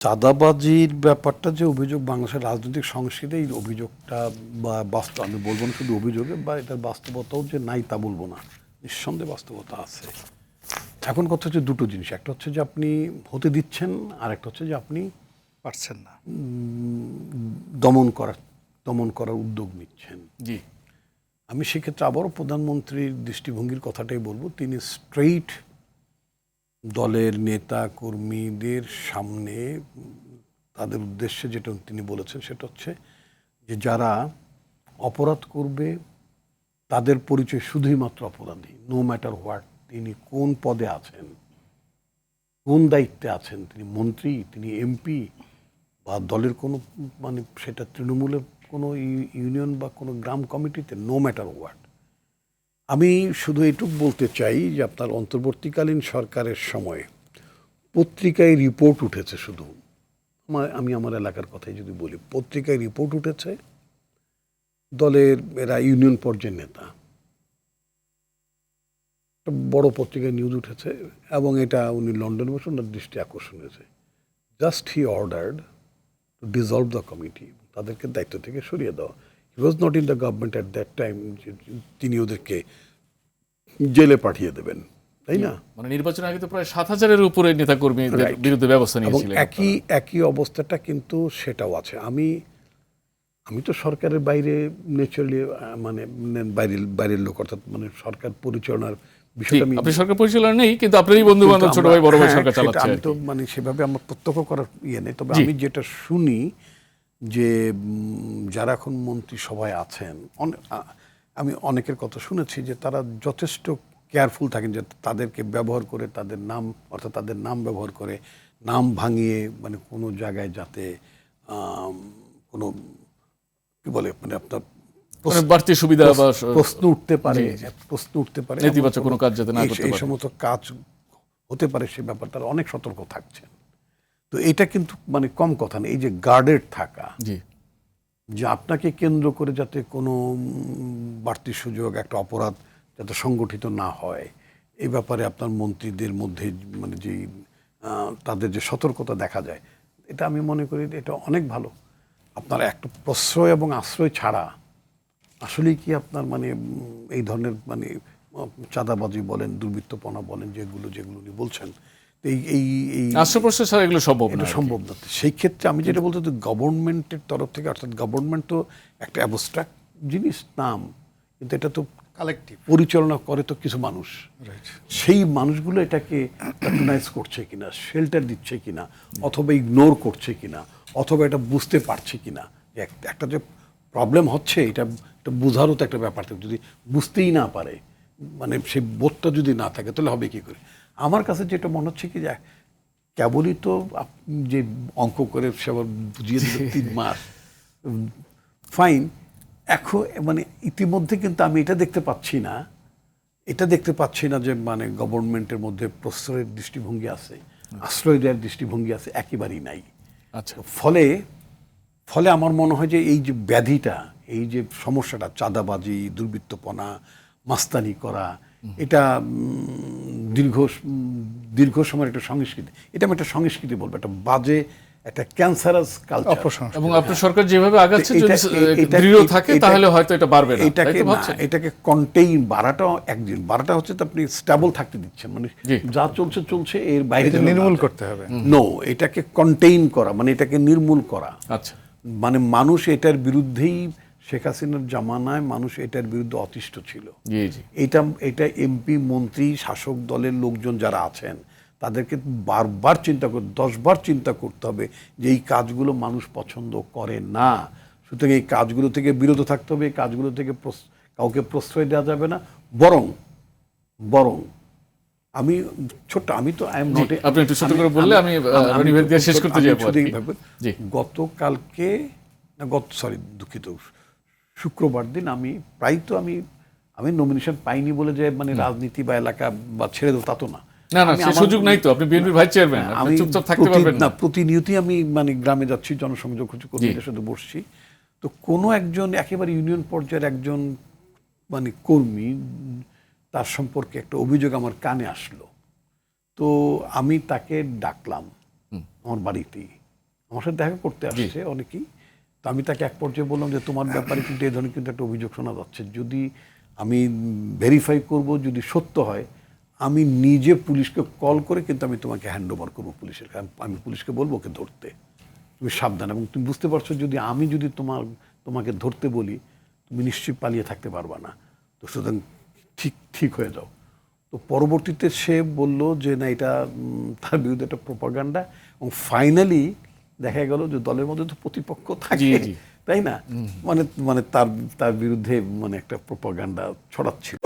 চাঁদাবাজির ব্যাপারটা যে অভিযোগ বাংলাদেশের রাজনৈতিক সংস্কৃতি, এই অভিযোগটা বা বাস্তব, আমি বলবো না শুধু অভিযোগে, বা এটার বাস্তবতাও যে নাই তা বলবো না, নিঃসন্দেহে বাস্তবতা আছে। এখন কথা হচ্ছে দুটো জিনিস, একটা হচ্ছে যে আপনি হতে দিচ্ছেন, আর একটা হচ্ছে যে আপনি পারছেন না। দমন করার উদ্যোগ নিচ্ছেন। জি, আমি সেক্ষেত্রে আবারও প্রধানমন্ত্রীর দৃষ্টিভঙ্গির কথাটাই বলবো। তিনি স্ট্রেইট দলের নেতা কর্মীদের সামনে তাদের উদ্দেশ্যে যেটা তিনি বলেছেন সেটা হচ্ছে যে যারা অপরাধ করবে তাদের পরিচয় শুধুই মাত্র অপরাধী, নো ম্যাটার হোয়াট, তিনি কোন পদে আছেন, কোন দায়িত্বে আছেন, তিনি মন্ত্রী, তিনি এমপি, বা দলের কোনো মানে সেটা তৃণমূলের কোনো ইউনিয়ন বা কোনো গ্রাম কমিটিতে, নো ম্যাটার হোয়াট। আমি শুধু এটুকু বলতে চাই যে আপনার অন্তর্বর্তীকালীন সরকারের সময় পত্রিকায় রিপোর্ট উঠেছে, শুধু আমি আমার এলাকার কথাই যদি বলি, পত্রিকায় রিপোর্ট উঠেছে দলের এরা ইউনিয়ন পর্যায়ের নেতা, একটা বড় পত্রিকায় নিউজ উঠেছে, এবং এটা উনি লন্ডনে বসে ওনার দৃষ্টি আকর্ষণ হয়েছে। Just he ordered to dissolve the committee, তাদেরকে দায়িত্ব থেকে সরিয়ে দেওয়া। He was not in the government at that time, তিনি ওদেরকে জেলে পাঠিয়ে দেবেন, তাই না? মানে নির্বাচনের আগে তো প্রায় 7,000-এর উপরে নেতাকর্মীদের বিরুদ্ধে ব্যবস্থা এবং নিয়েছিলেন। একই অবস্থাটা কিন্তু সেটাও আছে। আমি তো সরকারের বাইরে ন্যাচারালি, মানে বাইরের লোক, অর্থাৎ মানে সরকার পরিচালনার বিষয়টা আমি, আপনি সরকার পরিচালনা নেই, কিন্তু আপনারই বন্ধু বান্ধব, ছোট ভাই বড় ভাই সরকার চালাচ্ছে। আমি তো মানে সেভাবে আমার প্রত্যক্ষ করার ইয়ে নেই। তবে আমি যেটা শুনি যে যারা এখন মন্ত্রিসভায় আছেন, আমি অনেকের কথা শুনেছি যে তারা যথেষ্ট কেয়ারফুল থাকেন যে তাদেরকে ব্যবহার করে, তাদের নাম, অর্থাৎ তাদের নাম ব্যবহার করে নাম ভাঙিয়ে, মানে কোনো জায়গায় যাতে কোনো কি বলে, মানে আপনার বাড়তি সুবিধা বা প্রশ্ন উঠতে পারে, নেতিবাচক কোনো কাজ যাতে না করতে এই পারে। সমস্ত কাজ হতে পারে, সে ব্যাপারে তারা অনেক সতর্ক থাকছেন। তো এটা কিন্তু মানে কম কথা না, এই যে গার্ডেড থাকা, জি, যে আপনাকে কেন্দ্র করে যাতে কোনো বাড়তি সুযোগ, একটা অপরাধ যাতে সংগঠিত না হয়, এই ব্যাপারে আপনার মন্ত্রীদের মধ্যে মানে যে তাদের যে সতর্কতা দেখা যায়, এটা আমি মনে করি এটা অনেক ভালো। আপনার একটা প্রশ্রয় এবং আশ্রয় ছাড়া আসলেই কি আপনার মানে এই ধরনের মানে চাঁদাবাজি বলেন, দুর্বৃত্তপনা বলেন, যেগুলো উনি বলছেন, এই এই এই আশ্রয় প্রশ্রয় ছাড়া এগুলো সম্ভব না। এটা সম্ভব না। সেই ক্ষেত্রে আমি যেটা বলতে, গভর্নমেন্টের তরফ থেকে, অর্থাৎ গভর্নমেন্ট তো একটা অ্যাবস্ট্রাক্ট জিনিস, নাম, কিন্তু এটা তো কালেক্টিভ, পরিচালনা করে তো কিছু মানুষ। সেই মানুষগুলো এটাকে প্যাট্রোনাইজ করছে কিনা, শেল্টার দিচ্ছে কিনা, অথবা ইগনোর করছে কিনা, অথবা এটা বুঝতে পারছে কিনা যে একটা যে প্রবলেম হচ্ছে, এটা বোঝারও তো একটা ব্যাপার থাকে। যদি বুঝতেই না পারে, মানে সেই বোধটা যদি না থাকে, তাহলে হবে কি করে? আমার কাছে যেটা মনে হচ্ছে কি, যে কেবলই তো যে অঙ্ক করে সে আবার বুঝিয়ে দিল 3 মাস, ফাইন। এখন মানে ইতিমধ্যে কিন্তু আমি এটা দেখতে পাচ্ছি না যে মানে গভর্নমেন্টের মধ্যে প্রশ্রয়ের দৃষ্টিভঙ্গি আছে, আশ্রয় দেওয়ার দৃষ্টিভঙ্গি আছে, একেবারেই নাই। আচ্ছা, ফলে আমার মনে হয় যে এই যে ব্যাধিটা, এই যে সমস্যাটা, চাঁদাবাজি, দুর্বৃত্তপনা, মাস্তানি করা, এটা দীর্ঘ সময়ের একটা সংস্কৃতি। এটা আমি একটা সংস্কৃতি বলবো, একটা বাজে, একটা ক্যান্সারাস কালচার। এবং আপনার সরকার যেভাবে আগাচ্ছে, যদি দৃঢ় থাকে তাহলে হয়তো এটা বাড়বে না। এটাকে কন্টেইন, বাড়াটা হচ্ছে তো আপনি স্টেবল থাকতে দিচ্ছেন, মানে যা চলছে এর বাইরে নির্মূল করতে হবে। নো, এটাকে কন্টেইন করা মানে এটাকে নির্মূল করা। আচ্ছা, মানে মানুষ এটার বিরুদ্ধেই, শেখ হাসিনার জামানায় মানুষ এটার বিরুদ্ধে অতিষ্ঠ ছিল। এটা এমপি, মন্ত্রী, শাসক দলের লোকজন যারা আছেন, তাদেরকে বারবার 10 বার চিন্তা করতে হবে যে এই কাজগুলো মানুষ পছন্দ করে না। সুতরাং এই কাজগুলো থেকে বিরত থাকতে হবে, এই কাজগুলো থেকে কাউকে প্রশ্রয় দেওয়া যাবে না। বরং আমি তো আই এম নট, আপনি একটু ছোট করে বললে আমি শেষ করতে যাব। গতকালকে দুঃখিত, শুক্রবার দিন আমি নমিনেশন পাইনি বলে যে মানে রাজনীতি বা এলাকা বা ছেড়ে দেবো তা তো না। সে সুযোগ নাই তো, আপনি বিএনপির ভাইস চেয়ারম্যান, আপনি চুপচাপ থাকতে পারবেন না। প্রতিনিয়তই আমি মানে গ্রামে যাচ্ছি, জনসংযোগ কর্মীদের সাথে বসছি। তো কোনো একজন একেবারে ইউনিয়ন পর্যায়ের একজন মানে কর্মী, তার সম্পর্কে একটা অভিযোগ আমার কানে আসলো। তো আমি তাকে ডাকলাম আমার বাড়িতেই, আমার সাথে দেখা করতে আসছে অনেকেই। তো আমি তাকে এক পর্যায়ে বললাম যে তোমার ব্যাপারে কিন্তু এই ধরনের কিন্তু একটা অভিযোগ শোনা যাচ্ছে, যদি আমি ভেরিফাই করব, যদি সত্য হয় আমি নিজে পুলিশকে কল করে কিন্তু আমি তোমাকে হ্যান্ড ওভার করবো পুলিশের, আমি পুলিশকে বলবো ওকে ধরতে, তুমি সাবধান। এবং তুমি বুঝতে পারছো যদি আমি যদি তোমাকে ধরতে বলি তুমি নিশ্চয়ই পালিয়ে থাকতে পারবা না, তো সুতরাং ঠিক হয়ে যাও। তো পরবর্তীতে সে বলল যে না, এটা তার বিরুদ্ধে একটা প্রোপাগান্ডা। এবং ফাইনালি দেখা গেল যে দলের মধ্যে তো প্রতিপক্ষ থাকে, তাই না, মানে তার বিরুদ্ধে মানে একটা প্রোপাগান্ডা ছড়াচ্ছিল।